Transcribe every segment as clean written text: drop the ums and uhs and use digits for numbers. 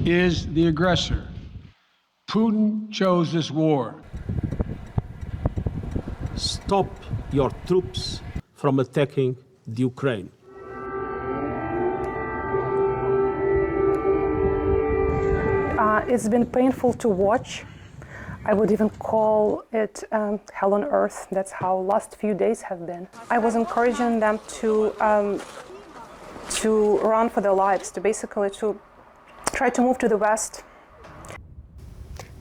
is the aggressor. Putin chose this war. Stop your troops from attacking the Ukraine. It's been painful to watch. I would even call it hell on earth. That's how last few days have been. I was encouraging them to run for their lives, to try to move to the west.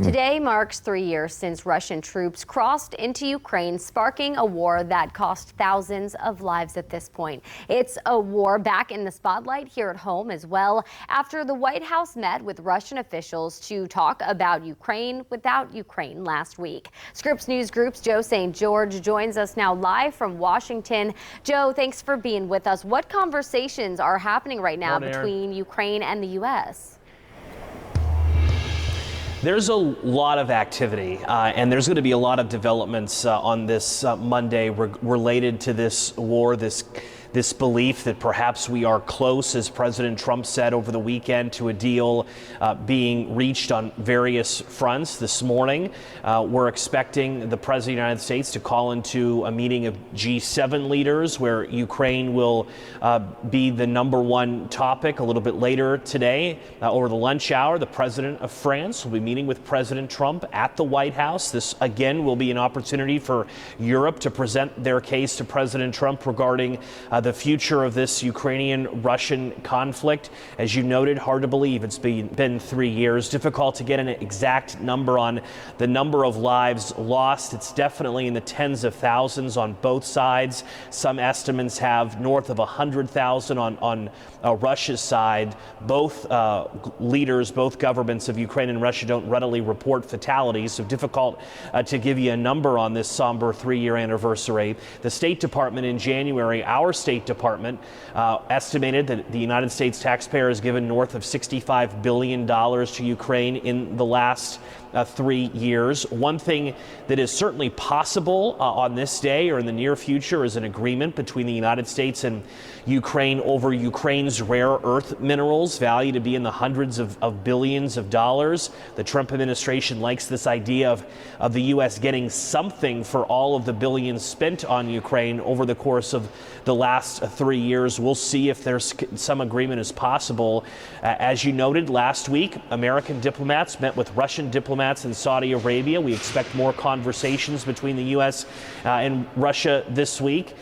Today marks 3 years since Russian troops crossed into Ukraine, sparking a war that cost thousands of lives at this point. It's a war back in the spotlight here at home as well, after the White House met with Russian officials to talk about Ukraine without Ukraine last week. Scripps News Group's Joe St. George joins us now live from Washington. Joe, thanks for being with us. What conversations are happening right now between Ukraine and the U.S.? There's a lot of activity, and there's going to be a lot of developments on this Monday related to this war, this belief that perhaps we are close, as President Trump said over the weekend, to a deal being reached on various fronts. This morning, we're expecting the President of the United States to call into a meeting of G7 leaders where Ukraine will be the #1 topic. A little bit later today, over the lunch hour, the President of France will be meeting with President Trump at the White House. This, again, will be an opportunity for Europe to present their case to President Trump regarding the future of this Ukrainian-Russian conflict. As you noted, hard to believe it's been 3 years. Difficult to get an exact number on the number of lives lost. It's definitely in the tens of thousands on both sides. Some estimates have north of 100,000 on Russia's side. Both leaders, both governments of Ukraine and Russia don't readily report fatalities, so difficult to give you a number on this somber 3-year anniversary. The State Department in January, our State Department, estimated that the United States taxpayer has given north of $65 billion to Ukraine in the last 3 years. One thing that is certainly possible on this day or in the near future is an agreement between the United States and Ukraine over Ukraine's rare earth minerals, valued to be in the hundreds of billions of dollars. The Trump administration likes this idea of the U.S. getting something for all of the billions spent on Ukraine over the course of the last 3 years. We'll see if there's some agreement is possible. As you noted, last week, American diplomats met with Russian diplomats in Saudi Arabia. We expect more conversations between the U.S. And Russia this week.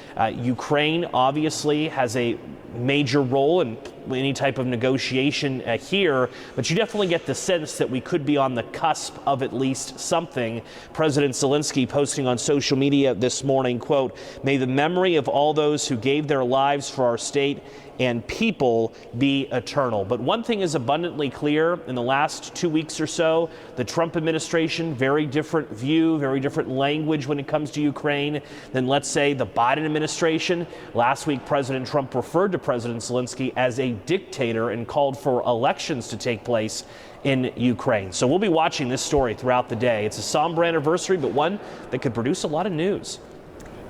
Ukraine obviously has a major role in any type of negotiation here, but you definitely get the sense that we could be on the cusp of at least something. President Zelenskyy posting on social media this morning, quote, "May the memory of all those who gave their lives for our state and people be eternal." But one thing is abundantly clear: in the last 2 weeks or so, the Trump administration, very different view, very different language when it comes to Ukraine than, let's say, the Biden administration. Last week, President Trump referred to President Zelenskyy as a dictator and called for elections to take place in Ukraine. So we'll be watching this story throughout the day. It's a somber anniversary, but one that could produce a lot of news.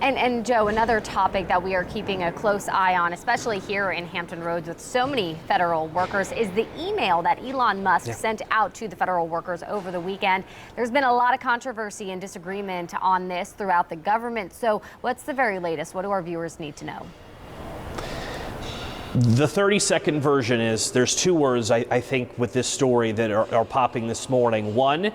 And Joe, another topic that we are keeping a close eye on, especially here in Hampton Roads with so many federal workers, is the email that Elon Musk sent out to the federal workers over the weekend. There's been a lot of controversy and disagreement on this throughout the government. So what's the very latest? What do our viewers need to know? The 30-second version is, there's 2 words, I think, with this story that are popping this morning. One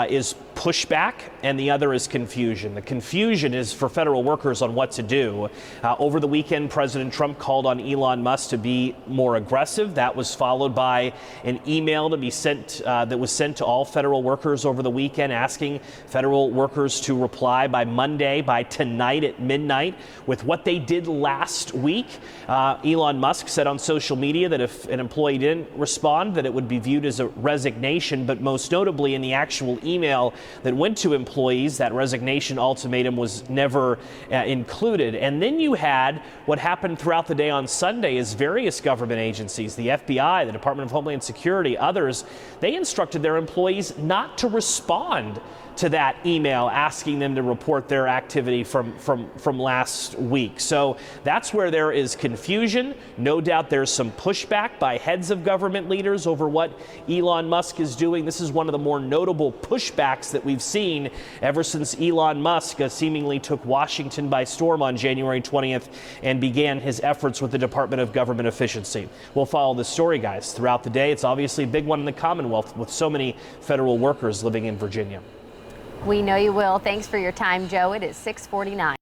is pushback, and the other is confusion. The confusion is for federal workers on what to do. Over the weekend, President Trump called on Elon Musk to be more aggressive. That was followed by an email to be sent that was sent to all federal workers over the weekend, asking federal workers to reply by Monday, by tonight at midnight, with what they did last week. Elon Musk said on social media that if an employee didn't respond, that it would be viewed as a resignation. But most notably, in the actual email that went to employees, that resignation ultimatum was never included. And then you had what happened throughout the day on Sunday is various government agencies, the FBI, the Department of Homeland Security, others, they instructed their employees not to respond to that email asking them to report their activity from last week. So that's where there is confusion. No doubt there's some pushback by heads of government leaders over what Elon Musk is doing. This is one of the more notable pushbacks that we've seen ever since Elon Musk seemingly took Washington by storm on January 20th and began his efforts with the Department of Government Efficiency. We'll follow this story, guys, throughout the day. It's obviously a big one in the Commonwealth with so many federal workers living in Virginia. We know you will. Thanks for your time, Joe. It is 6:49.